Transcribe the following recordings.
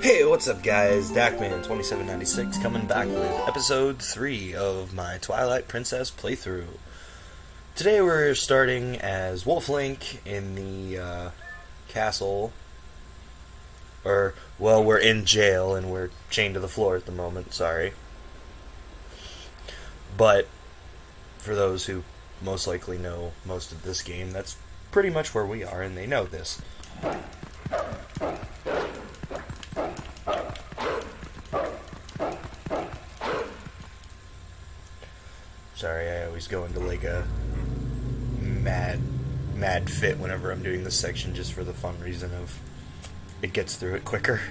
Hey, what's up guys? Dakman2796 coming back with episode 3 of my Twilight Princess playthrough. Today we're starting as Wolf Link in the castle. Well, we're in jail and we're chained to the floor at the moment, sorry. But for those who most likely know most of this game, that's pretty much where we are, and they know this. Sorry, I always go into like a mad fit whenever I'm doing this section, just for the fun reason of it gets through it quicker.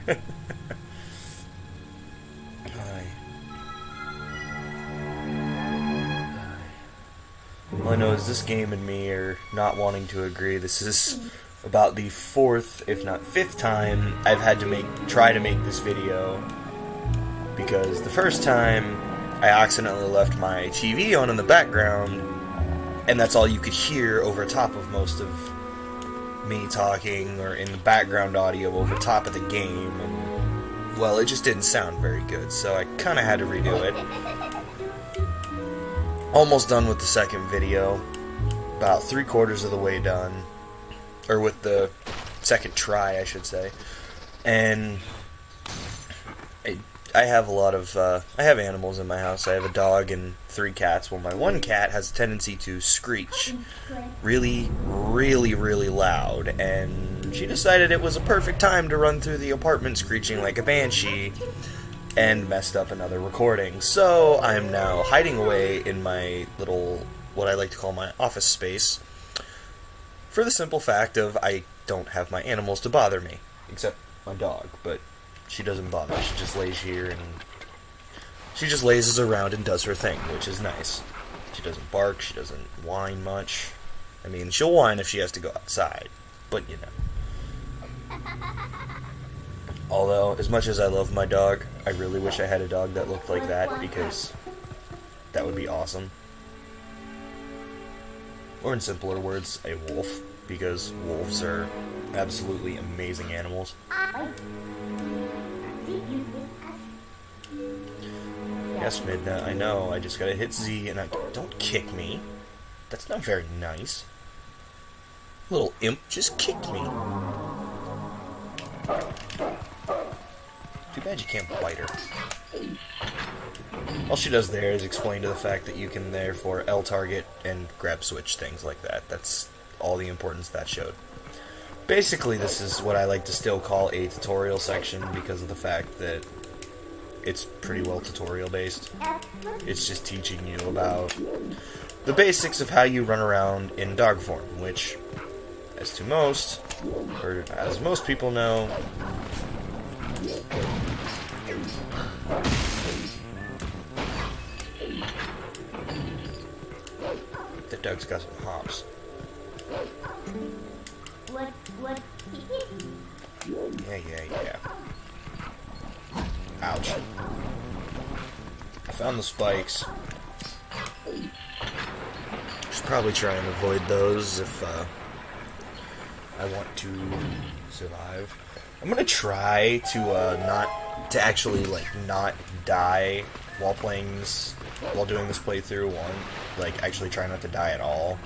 All I know is this game and me are not wanting to agree. This is about the 4th, if not 5th time I've had to try to make this video, because the first time I accidentally left my TV on in the background, and that's all you could hear over top of most of me talking, or in the background audio over top of the game, and, well, it just didn't sound very good, so I kinda had to redo it. Almost done with the second video, about 3/4 of the way done, or with the second try, I should say, and I have a lot of, I have animals in my house. I have a dog and 3 cats. Well, my one cat has a tendency to screech really, really, really loud, and she decided it was a perfect time to run through the apartment screeching like a banshee, and messed up another recording. So I'm now hiding away in my little, what I like to call my office space, for the simple fact of I don't have my animals to bother me, except my dog, but she doesn't bother. She just lays here and she just lazes around and does her thing, which is nice. She doesn't bark, she doesn't whine much. I mean, she'll whine if she has to go outside, but you know. Although, as much as I love my dog, I really wish I had a dog that looked like that, because that would be awesome. Or in simpler words, a wolf, because wolves are absolutely amazing animals. Yes, Midna, I know, I just gotta hit Z and don't kick me. That's not very nice. Little imp just kicked me. Too bad you can't bite her. All she does there is explain to the fact that you can therefore L-target and grab switch, things like that. That's all the importance that showed. Basically, this is what I like to still call a tutorial section, because of the fact that it's pretty well tutorial based. It's just teaching you about the basics of how you run around in dog form, which, as most people know, the dog's got some hops. What? Yeah. Ouch. I found the spikes. Should probably try and avoid those if I want to survive. I'm gonna try to actually not die while doing this playthrough. Actually try not to die at all.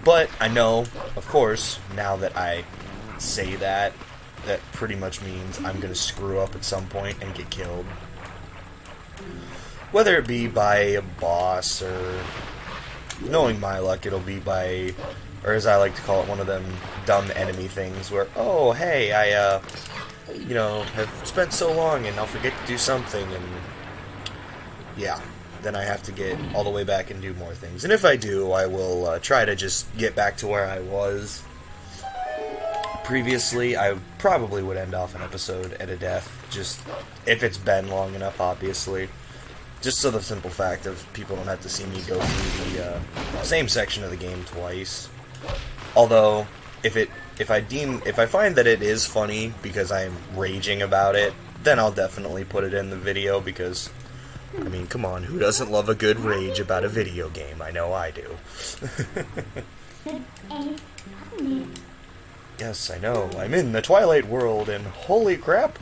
But I know, of course, now that I say that pretty much means I'm gonna screw up at some point and get killed. Whether it be by a boss, or, knowing my luck, it'll be by, or as I like to call it, one of them dumb enemy things where, oh, hey, I, have spent so long and I'll forget to do something, and yeah, then I have to get all the way back and do more things. And if I do, I will try to just get back to where I was previously. I probably would end off an episode at a death, just if it's been long enough, obviously. Just so the simple fact of people don't have to see me go through the same section of the game twice. Although, if I find that it is funny because I'm raging about it, then I'll definitely put it in the video, because, I mean, come on, who doesn't love a good rage about a video game? I know I do. Yes, I know. I'm in the Twilight world, and holy crap,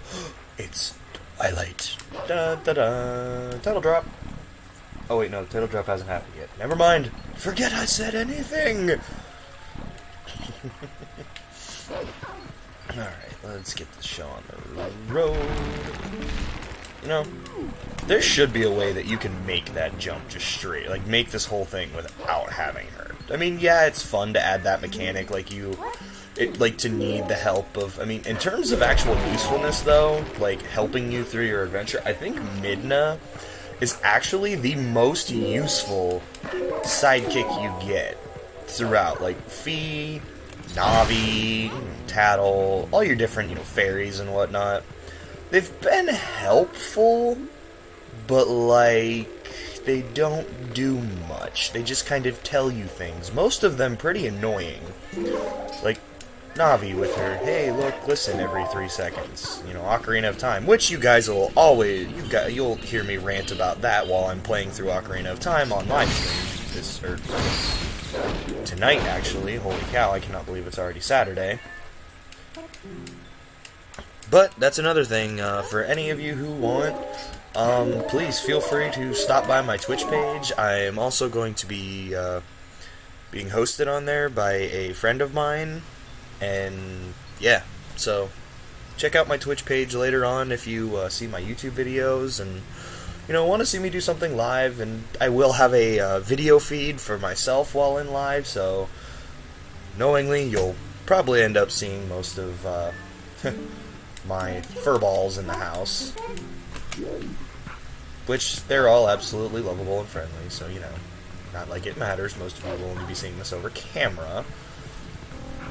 It's twilight. Da da da. Title drop. Oh wait, no, the title drop hasn't happened yet. Never mind. Forget I said anything. Alright, let's get the show on the road. You know, there should be a way that you can make that jump just straight. Like, make this whole thing without having her. I mean, yeah, it's fun to add that mechanic, like, to need the help of... I mean, in terms of actual usefulness, though, like, helping you through your adventure, I think Midna is actually the most useful sidekick you get throughout. Like, Fee, Navi, Tattle, all your different, fairies and whatnot. They've been helpful, but, like, they don't do much. They just kind of tell you things. Most of them pretty annoying. Like, Navi with her, hey, look, listen every 3 seconds. Ocarina of Time, which you guys will always, you'll hear me rant about that while I'm playing through Ocarina of Time on live stream. Tonight, actually. Holy cow, I cannot believe it's already Saturday. But that's another thing. For any of you who want, please feel free to stop by my Twitch page. I am also going to be being hosted on there by a friend of mine. And yeah, so check out my Twitch page later on if you see my YouTube videos and want to see me do something live. And I will have a video feed for myself while in live, so knowingly you'll probably end up seeing most of my furballs in the house, which they're all absolutely lovable and friendly, so not like it matters. Most of you will only be seeing this over camera.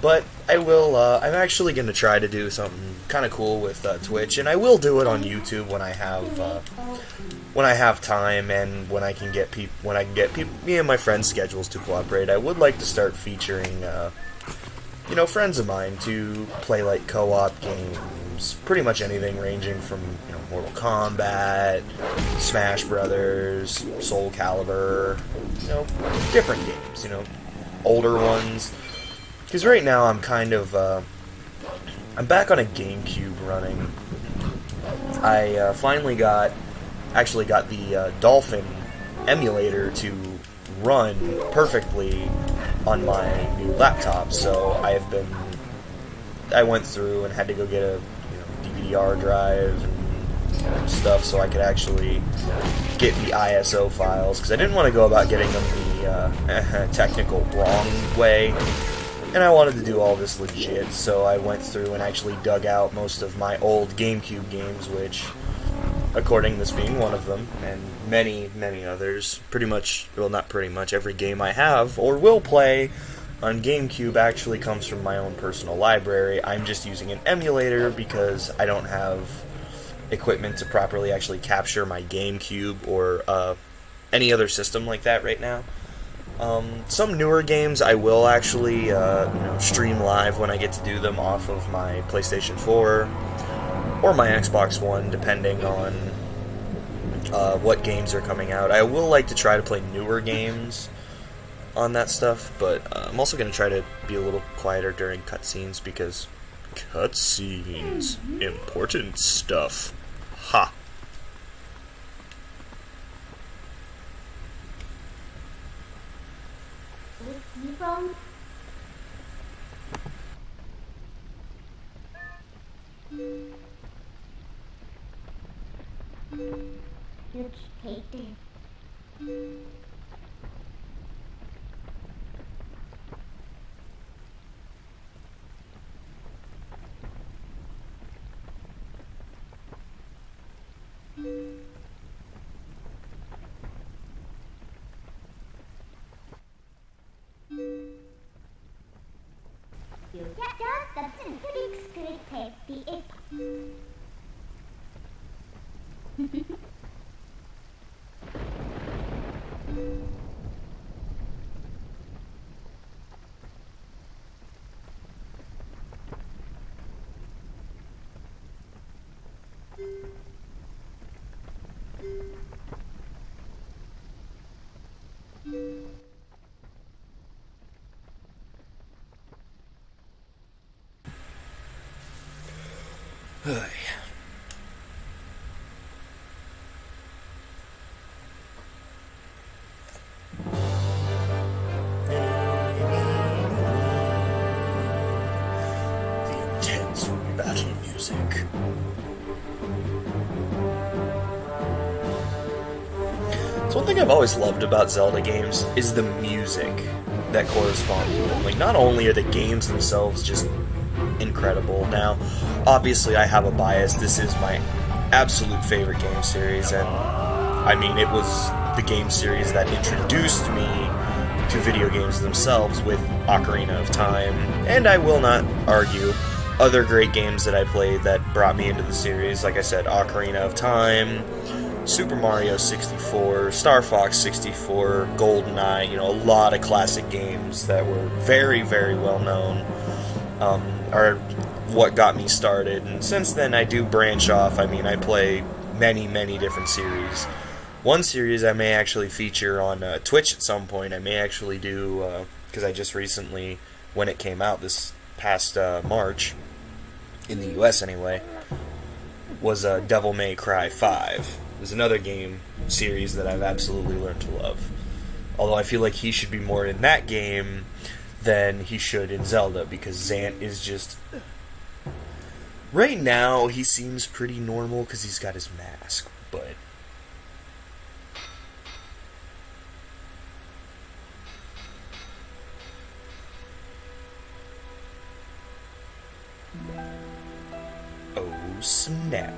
But I will, I'm actually going to try to do something kind of cool with Twitch, and I will do it on YouTube when I have time and when I can get me and my friends' schedules to cooperate. I would like to start featuring, friends of mine to play, like, co-op games, pretty much anything ranging from, Mortal Kombat, Smash Brothers, Soul Calibur, different games, older ones. Because right now I'm kind of, I'm back on a GameCube running. I finally got the Dolphin emulator to run perfectly on my new laptop, so I went through and had to go get a DVD drive and stuff so I could actually get the ISO files, because I didn't want to go about getting them the technical wrong way. And I wanted to do all this legit, so I went through and actually dug out most of my old GameCube games, which, according to this being one of them, and many, many others, not pretty much, every game I have or will play on GameCube actually comes from my own personal library. I'm just using an emulator because I don't have equipment to properly actually capture my GameCube or any other system like that right now. Some newer games I will actually, stream live when I get to do them off of my PlayStation 4 or my Xbox One, depending on what games are coming out. I will like to try to play newer games on that stuff, but I'm also going to try to be a little quieter during cutscenes, because cutscenes, important stuff. Ha! From educated. You just doesn't create the it. music. So one thing I've always loved about Zelda games is the music that corresponds with them. Like, not only are the games themselves just incredible. Now, obviously I have a bias. This is my absolute favorite game series, and I mean, it was the game series that introduced me to video games themselves with Ocarina of Time, and I will not argue other great games that I played that brought me into the series. Like I said, Ocarina of Time, Super Mario 64, Star Fox 64, GoldenEye, you know, a lot of classic games that were very, very well known, are what got me started. And since then, I do branch off. I mean, I play many, many different series. One series I may actually feature on Twitch at some point. I may actually do, because I just recently, when it came out this past March, in the US anyway, was Devil May Cry 5. It was another game series that I've absolutely learned to love. Although I feel like he should be more in that game than he should in Zelda, because Zant is just... Right now, he seems pretty normal because he's got his mask, but... Oh, snap.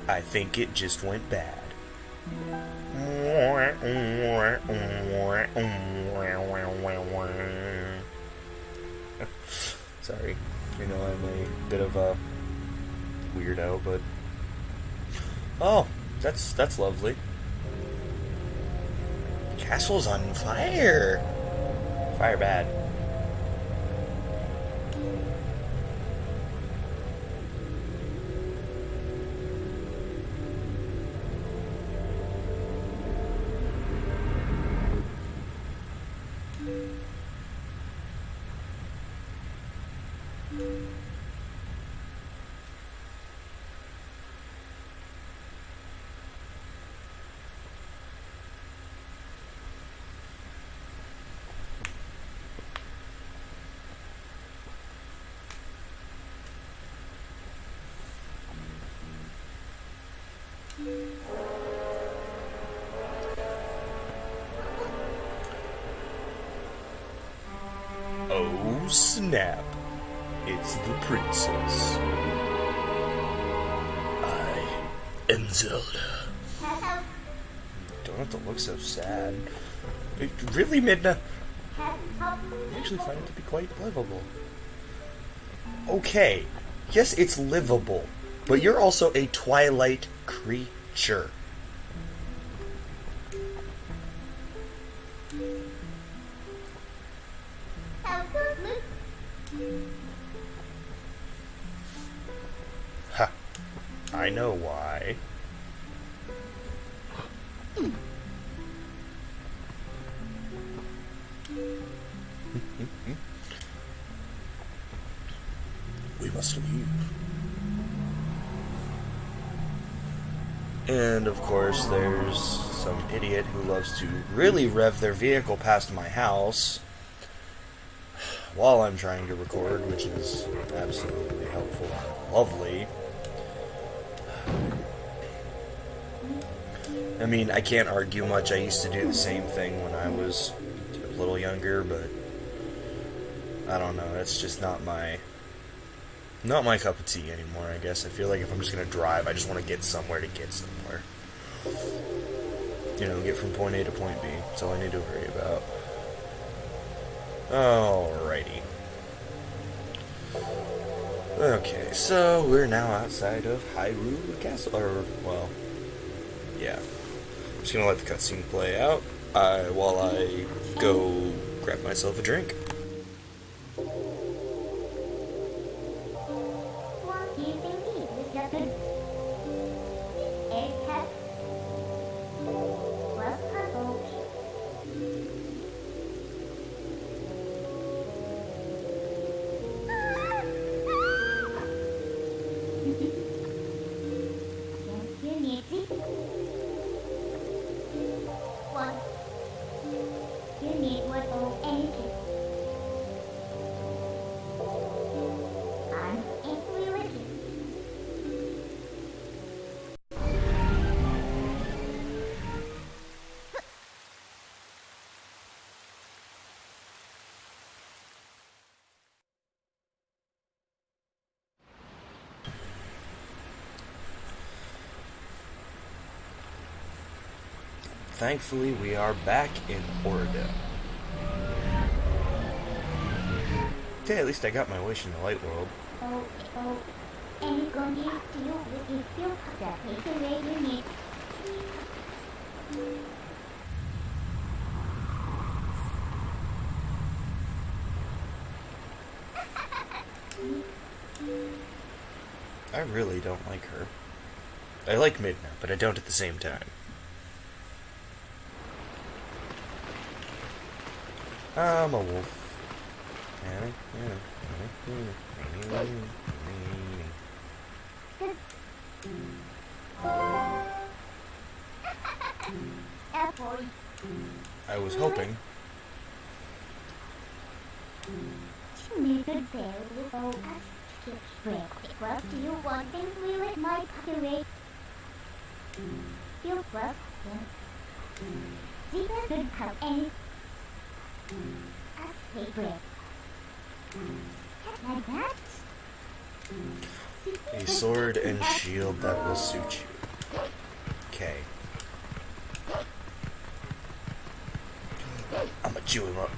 I think it just went bad. Sorry. You know, I'm a bit of a weirdo, but... Oh, that's lovely. Castle's on fire! Fire bad. Oh, snap. It's the princess. I am Zelda. Don't have to look so sad. Really, Midna? I actually find it to be quite livable. Okay, yes, it's livable, but you're also a Twilight creature. Ha! I know why. We must leave. And of course, there's some idiot who loves to really rev their vehicle past my house while I'm trying to record, which is absolutely helpful and lovely. I mean, I can't argue much. I used to do the same thing when I was a little younger, but I don't know. That's just not my cup of tea anymore, I guess. I feel like if I'm just going to drive, I just want to get somewhere to get somewhere. You know, get from point A to point B. That's all I need to worry about. Alrighty. Okay, so we're now outside of Hyrule Castle, or, well, yeah. I'm just gonna let the cutscene play out while I go grab myself a drink. What do you believe, Mr. Prince? It has was puzzled. Yes, you need it. What? You need what or anything. I'm angry with you. Thankfully, we are back in order. Okay, at least I got my wish in the light world. Oh, and going to you with the field that takes away your need. I really don't like her. I like Midna, but I don't at the same time. I'm a wolf. Apple. I was hoping. Make a bear with all us skip break. Well, do you want them to let my pottery? You well, Zebra could have any. Us hate bread. Like that? A sword and shield that will suit you. Okay. I'ma chew him up.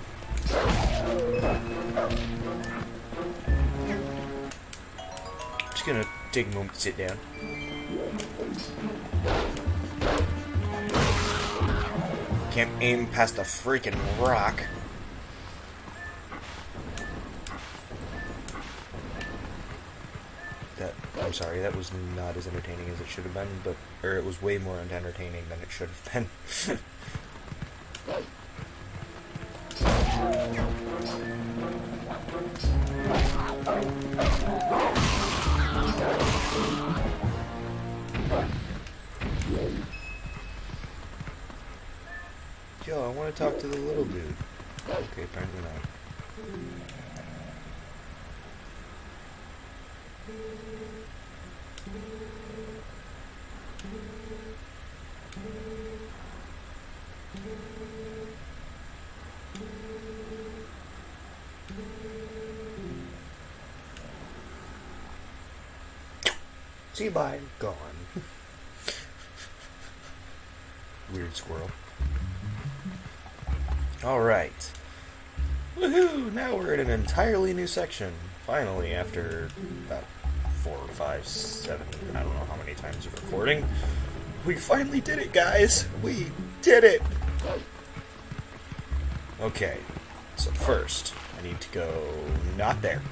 Just gonna take a moment to sit down. Can't aim past a freaking rock. I'm sorry, that was not as entertaining as it should have been, or it was way more entertaining than it should have been. Yo, I want to talk to the little dude. Okay, apparently not. See you, bye. Gone. Weird squirrel. Alright. Woohoo! Now we're in an entirely new section. Finally, after about 4, 5, 7, I don't know how many times of recording. We finally did it, guys! We did it! Okay, so first, I need to go not there.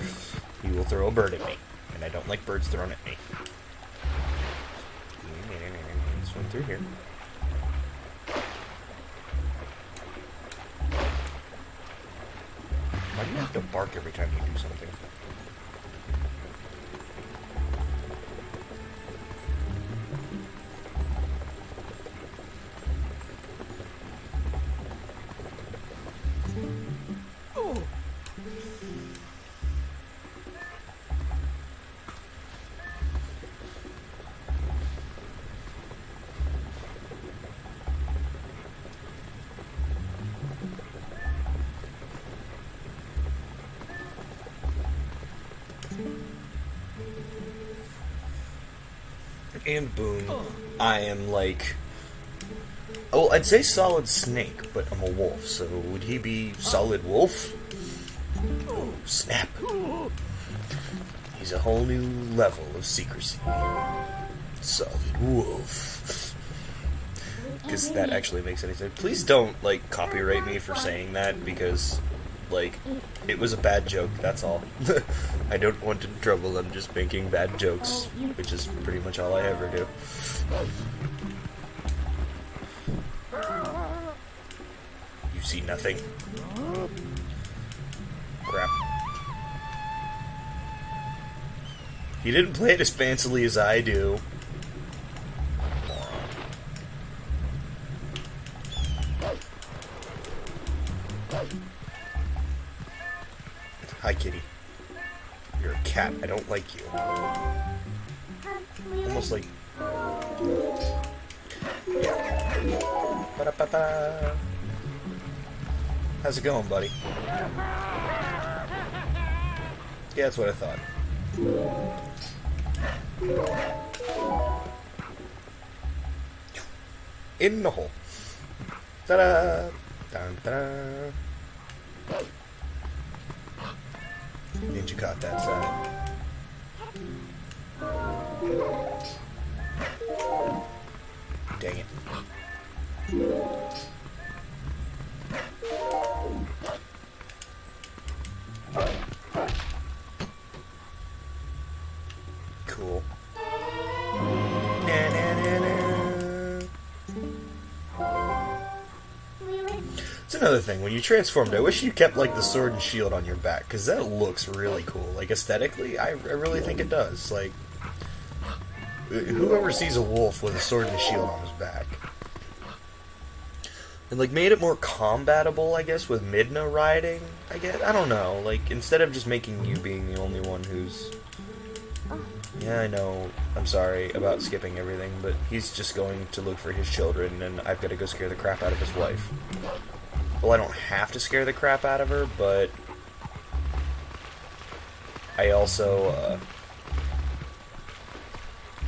He will throw a bird at me, and I don't like birds thrown at me. Swim through here. Why do you have to bark every time you do something? And boom, I am like... Oh, I'd say solid snake, but I'm a wolf, so would he be solid wolf? Oh, snap. He's a whole new level of secrecy. Solid wolf. Because that actually makes any sense. Please don't, like, copyright me for saying that, because... Like, it was a bad joke, that's all. I don't want to trouble them just making bad jokes, which is pretty much all I ever do. You see nothing? Crap. He didn't play it as fancily as I do. Hi, kitty. You're a cat. I don't like you. Almost like... Yeah. Ba-da-ba-ba. How's it going, buddy? Yeah, that's what I thought. In the hole. Ta-da! Dun-da. Did you caught that side? Dang it. Cool. It's another thing, when you transformed, I wish you kept, like, the sword and shield on your back, because that looks really cool. Like, aesthetically, I really think it does. Like, whoever sees a wolf with a sword and a shield on his back? And, like, made it more combatable, I guess, with Midna riding, I guess? I don't know. Like, instead of just making you being the only one who's... Yeah, I know. I'm sorry about skipping everything, but he's just going to look for his children, and I've got to go scare the crap out of his wife. Well, I don't have to scare the crap out of her, but I also,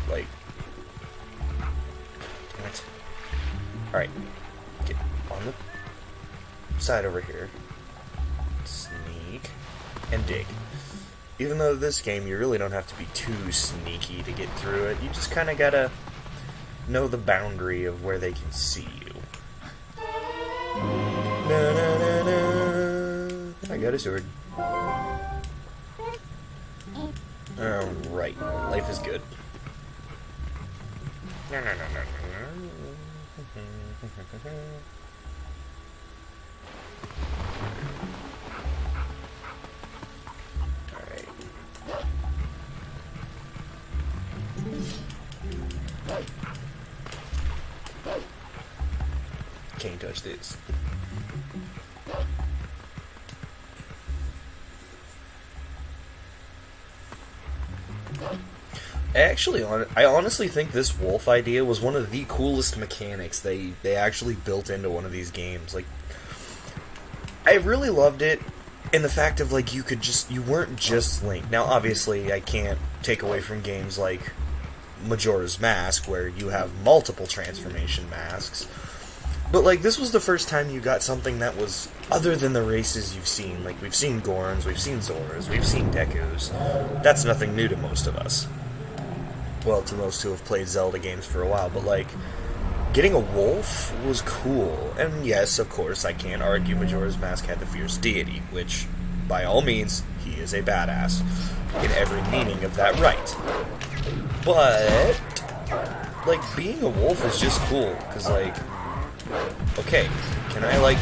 like, damn it. Alright, get on the side over here, sneak, and dig. Even though this game, you really don't have to be too sneaky to get through it, you just kind of gotta know the boundary of where they can see you. Na, na, na, na. I got a sword. Alright, life is good. No, no, no, no, no. Alright. Can't touch this. I honestly think this wolf idea was one of the coolest mechanics they actually built into one of these games. Like, I really loved it in the fact of, like, you weren't just Link. Now, obviously, I can't take away from games like Majora's Mask, where you have multiple transformation masks. But, like, this was the first time you got something that was other than the races you've seen. Like, we've seen Gorons, we've seen Zoras, we've seen Dekus. That's nothing new to most of us. Well, to most who have played Zelda games for a while, but, like, getting a wolf was cool. And yes, of course, I can't argue Majora's Mask had the fierce deity, which, by all means, he is a badass, in every meaning of that right. But, like, being a wolf is just cool, because, like, okay, can I, like,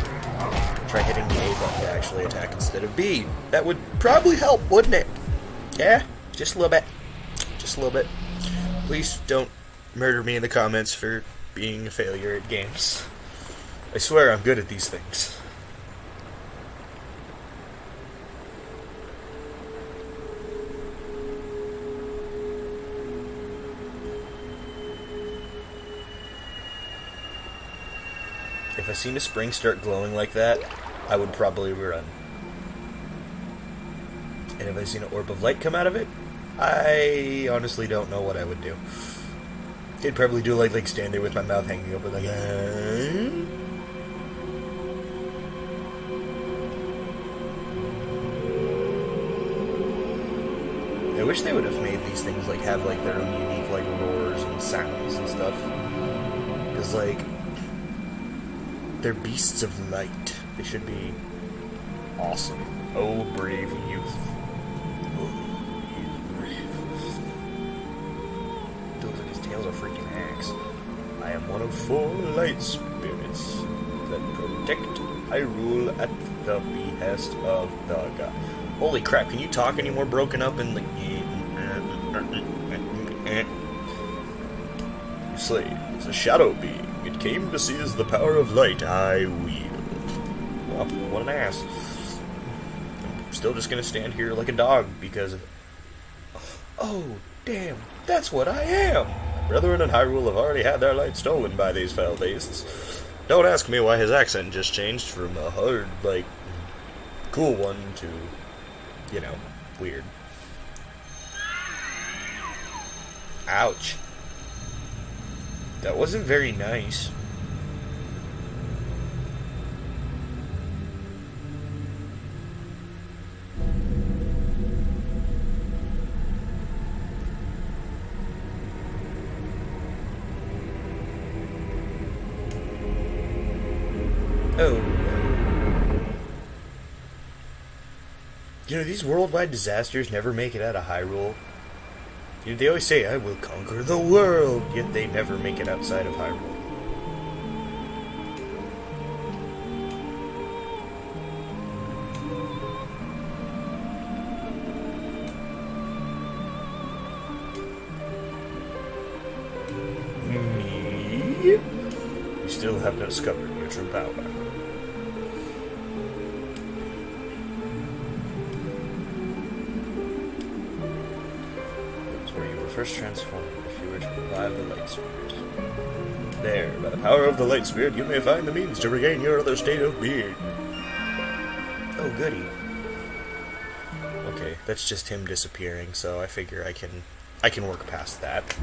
try hitting the A button to actually attack instead of B? That would probably help, wouldn't it? Yeah, just a little bit. Just a little bit. Please don't murder me in the comments for being a failure at games. I swear I'm good at these things. If I seen a spring start glowing like that, I would probably run. And if I seen an orb of light come out of it, I honestly don't know what I would do. I'd probably do like stand there with my mouth hanging open, like, I wish they would have made these things, like, have, like, their own unique, like, roars and sounds and stuff. Because, like, they're beasts of light. They should be awesome. Oh, brave youth. A freaking axe. I am one of 4 light spirits that protect Hyrule at the behest of the god. Holy crap, can you talk any more broken up and like... Slave is a shadow being. It came to seize the power of light I wield. Well, what an ass. I'm still just gonna stand here like a dog because... Oh, damn, that's what I am! Brethren in Hyrule have already had their light stolen by these fell beasts. Don't ask me why his accent just changed from a hard, like, cool one to, you know, weird. Ouch. That wasn't very nice. Oh no. You know, these worldwide disasters never make it out of Hyrule. You know, they always say, I will conquer the world, yet they never make it outside of Hyrule. You still have not discovered your true power. That's where you were first transformed if you were to revive the Light Spirit. There, by the power of the Light Spirit, you may find the means to regain your other state of being. Oh, goody. Okay, that's just him disappearing, so I figure I can work past that.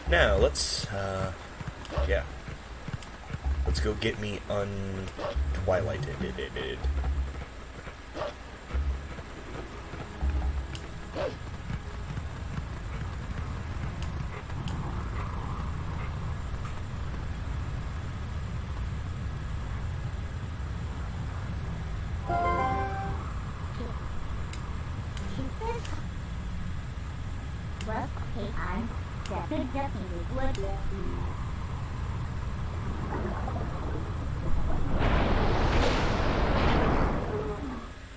Now, let's, yeah. Let's go get me un-twilighted. Well, okay, I'm definitely would.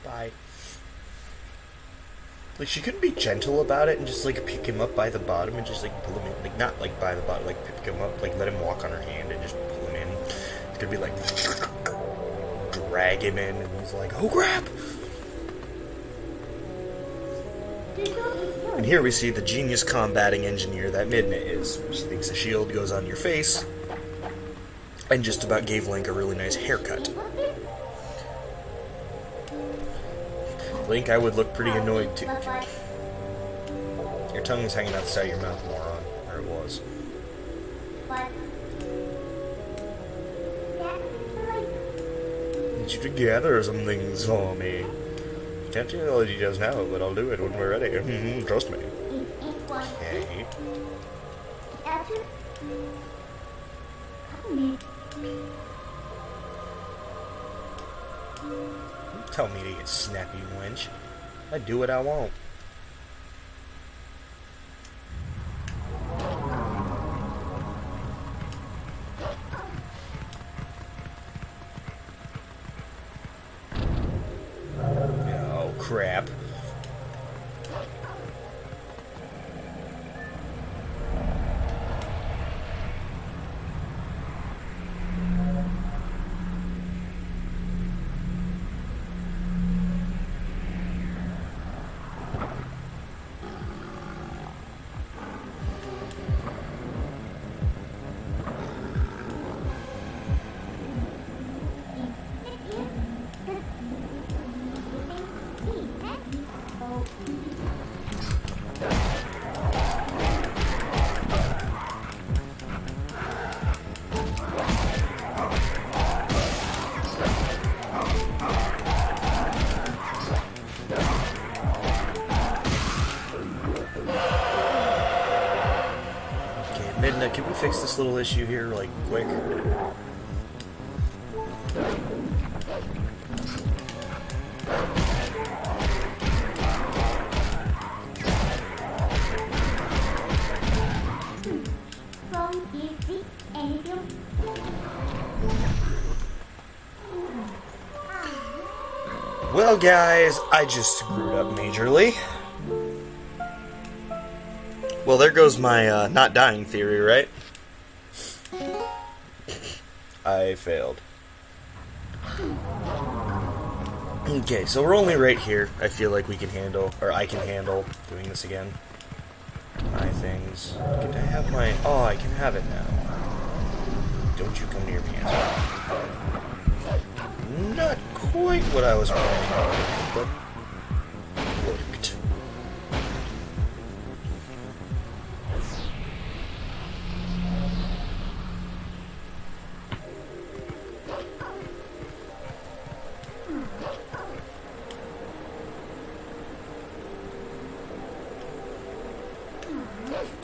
Bye. Like, she couldn't be gentle about it and just, like, pick him up by the bottom and just, like, pull him in. Like, not, like, by the bottom, like, pick him up, like, let him walk on her hand and just pull him in. It's gonna be, like, drag him in, and he's like, oh, crap! And here we see the genius combating engineer that Midna is. She thinks a shield goes on your face, and just about gave Link a really nice haircut. Link, I would look pretty annoyed too. Your tongue is hanging out the side of your mouth, moron. Or it was. Need you to gather some things for me. Can't tell you all the details now, but I'll do it when we're ready. Trust me. Okay. Tell me to get snappy, wench. I do what I want. Oh, crap. Midna, can we fix this little issue here, like, quick? Well, guys, I just screwed up majorly. Well, there goes my not dying theory, right? I failed. Okay, so we're only right here. I feel like we can handle, or I can handle, doing this again. My things. Can I have my... Oh, I can have it now. Don't you come near me, asshole. Not quite what I was planning on, but worked.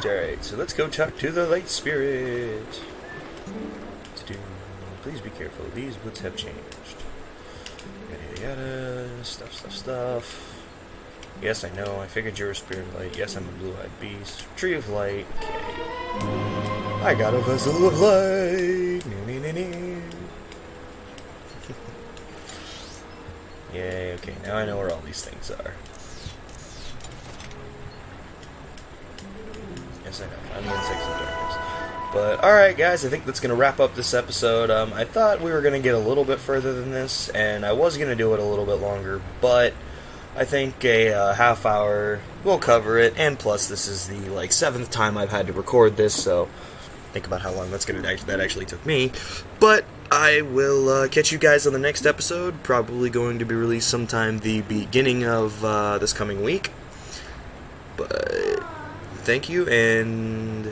Alright, so let's go talk to the Light Spirit. Please be careful. These woods have changed. Yada yada. Stuff. Yes, I know. I figured you were a spirit of light. Yes, I'm a blue-eyed beast. Tree of light. Okay. I got a vessel of light. Yay, okay. Now I know where all these things are. Yes, I know. I'm the insects of darkness. But, alright guys, I think that's going to wrap up this episode. I thought we were going to get a little bit further than this, and I was going to do it a little bit longer, but I think a half hour will cover it, and plus this is the, 7th time I've had to record this, so think about how long that actually took me. But I will catch you guys on the next episode, probably going to be released sometime the beginning of this coming week. But thank you, and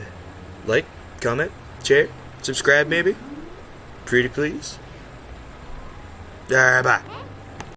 like, comment, share, subscribe maybe. Pretty please. Bye.